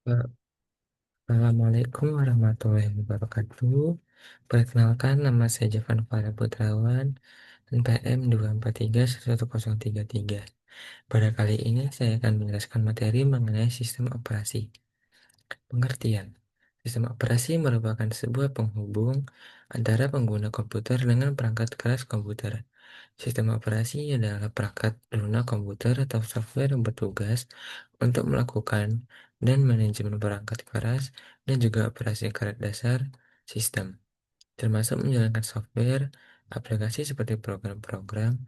Eh, Assalamualaikum warahmatullahi wabarakatuh. Perkenalkan, nama saya Jovan Fara Putrawan, NPM 2431133. Pada kali ini saya akan menjelaskan materi mengenai sistem operasi. Pengertian. Sistem operasi merupakan sebuah penghubung antara pengguna komputer dengan perangkat keras komputer. Sistem operasi adalah perangkat lunak komputer atau software yang bertugas untuk melakukan dan manajemen perangkat keras dan juga operasi keras dasar sistem, termasuk menjalankan software, aplikasi seperti program-program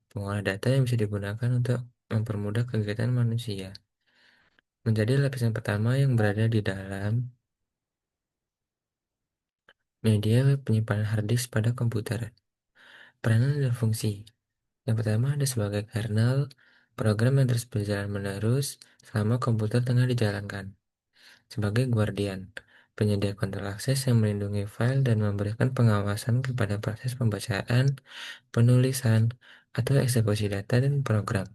pengolah data yang bisa digunakan untuk mempermudah kegiatan manusia. Menjadi lapisan pertama yang berada di dalam media penyimpanan hard disk pada komputer. Peranan dan fungsi. Yang pertama ada sebagai kernel, program yang terus berjalan menerus selama komputer tengah dijalankan. Sebagai guardian, penyedia kontrol akses yang melindungi file dan memberikan pengawasan kepada proses pembacaan, penulisan, atau eksekusi data dan program.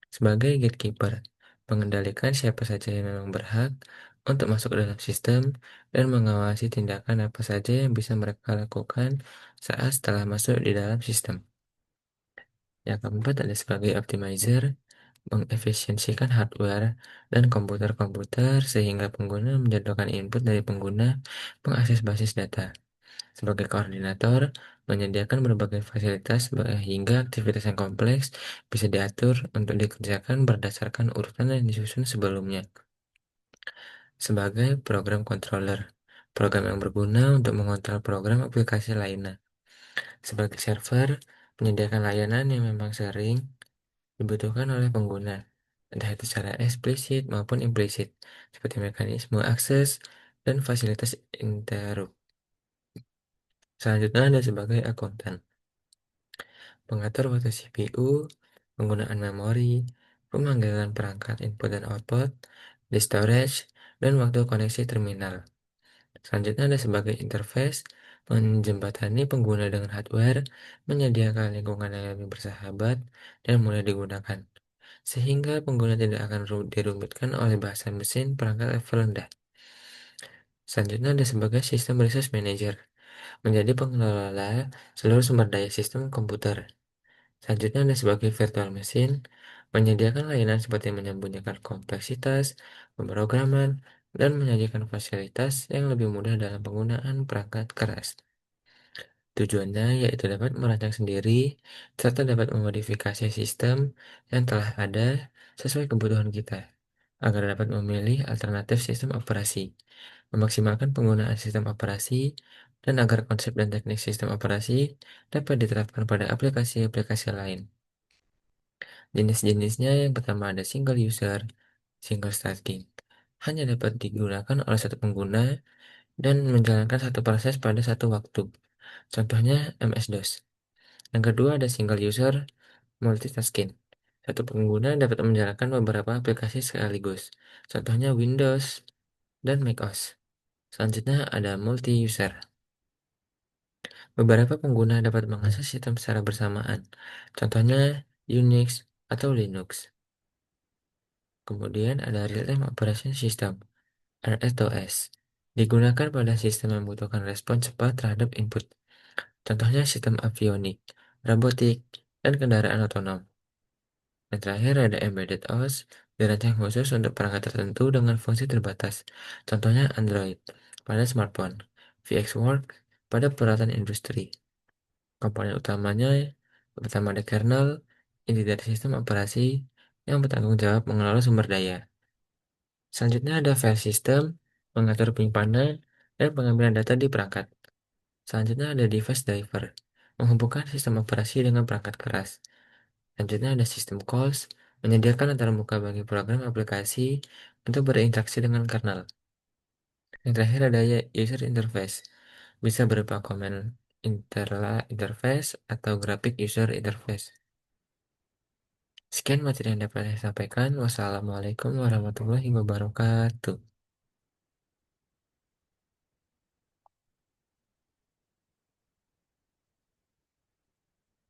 Sebagai gatekeeper, mengendalikan siapa saja yang memang berhak untuk masuk ke dalam sistem dan mengawasi tindakan apa saja yang bisa mereka lakukan saat setelah masuk di dalam sistem. Yang keempat ada sebagai optimizer, mengefisiensikan hardware dan komputer-komputer sehingga pengguna menjadwalkan input dari pengguna mengakses basis data. Sebagai koordinator, menyediakan berbagai fasilitas hingga aktivitas yang kompleks bisa diatur untuk dikerjakan berdasarkan urutan yang disusun sebelumnya. Sebagai program controller, program yang berguna untuk mengontrol program aplikasi lainnya. Sebagai server, menyediakan layanan yang memang sering dibutuhkan oleh pengguna, entah itu secara eksplisit maupun implisit, seperti mekanisme akses dan fasilitas interrupt. Selanjutnya ada sebagai akuntan, pengatur waktu CPU, penggunaan memori, pemanggilan perangkat input dan output, di storage, dan waktu koneksi terminal. Selanjutnya ada sebagai interface, menjembatani pengguna dengan hardware, menyediakan lingkungan yang lebih bersahabat dan mudah digunakan, sehingga pengguna tidak akan dirumitkan oleh bahasa mesin perangkat level rendah. Selanjutnya ada sebagai sistem resource manager, menjadi pengelola seluruh sumber daya sistem komputer. Selanjutnya ada sebagai virtual machine, menyediakan layanan seperti menyembunyikan kompleksitas, pemrograman, dan menyajikan fasilitas yang lebih mudah dalam penggunaan perangkat keras. Tujuannya yaitu dapat merancang sendiri serta dapat memodifikasi sistem yang telah ada sesuai kebutuhan kita, agar dapat memilih alternatif sistem operasi, memaksimalkan penggunaan sistem operasi, dan agar konsep dan teknik sistem operasi dapat diterapkan pada aplikasi-aplikasi lain. Jenis-jenisnya yang pertama ada single user, single staging. Hanya dapat digunakan oleh satu pengguna dan menjalankan satu proses pada satu waktu. Contohnya MS-DOS. Yang kedua ada single user, multitasking. Satu pengguna dapat menjalankan beberapa aplikasi sekaligus. Contohnya Windows dan macOS. Selanjutnya ada multi-user. Beberapa pengguna dapat mengakses sistem secara bersamaan. Contohnya Unix atau Linux. Kemudian ada Real-Time Operation System, RTOS. Digunakan pada sistem yang membutuhkan respon cepat terhadap input. Contohnya sistem avionik, robotik, dan kendaraan otonom. Dan terakhir ada Embedded OS, dirancang khusus untuk perangkat tertentu dengan fungsi terbatas. Contohnya Android pada smartphone, VxWorks pada peralatan industri. Komponen utamanya pertama ada kernel, inti dari sistem operasi yang bertanggung jawab mengelola sumber daya. Selanjutnya ada file system, mengatur penyimpanan dan pengambilan data di perangkat. Selanjutnya ada device driver, menghubungkan sistem operasi dengan perangkat keras. Selanjutnya ada system calls, menyediakan antarmuka bagi program aplikasi untuk berinteraksi dengan kernel. Yang terakhir ada user interface, bisa berupa command interface atau graphic user interface. Sekian materi yang dapat saya sampaikan. Wassalamualaikum warahmatullahi wabarakatuh.